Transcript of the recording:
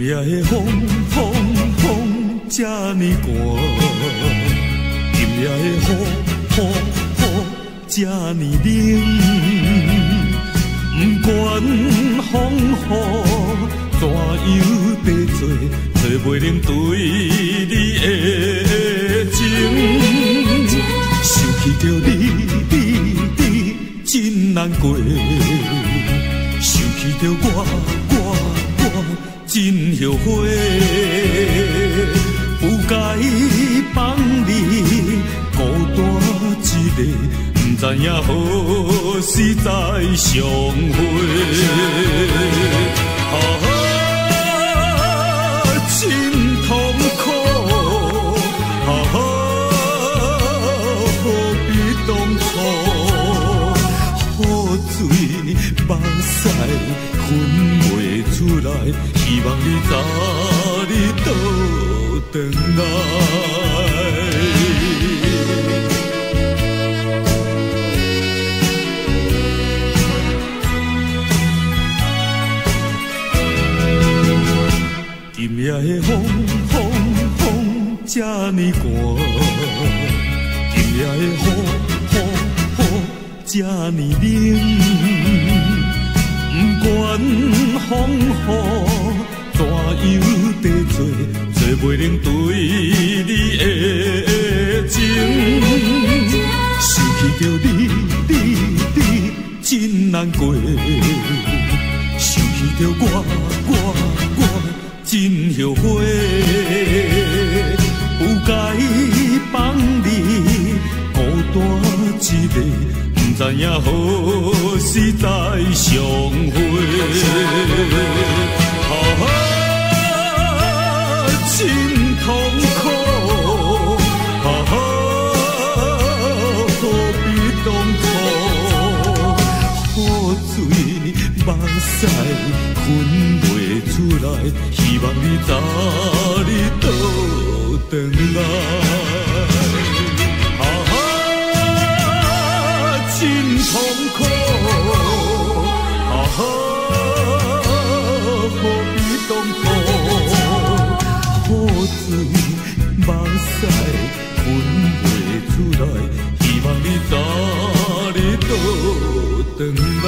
夜的风这呢寒，今夜的雨这呢冷。不管风雨怎样地做，做袂能对你的情。想起着你真难过，想起着我真后悔，不该放你孤单一个，不知影何时再相会。真痛苦，何必当初？雨水目屎分袂出来，希望你早日倒转来。今夜的风这呢寒，今夜的雨这呢冷。不管风雨怎样地做，做袂能对你的情。想起着你真难过，想起着我真后悔，不该放你孤单一个，不知影何时再相会。真痛苦，何必当初？雨水目屎分袂出来，希望你早日倒转来。真痛苦，何必当初？雨水目屎分袂出来，希望你早日倒转来。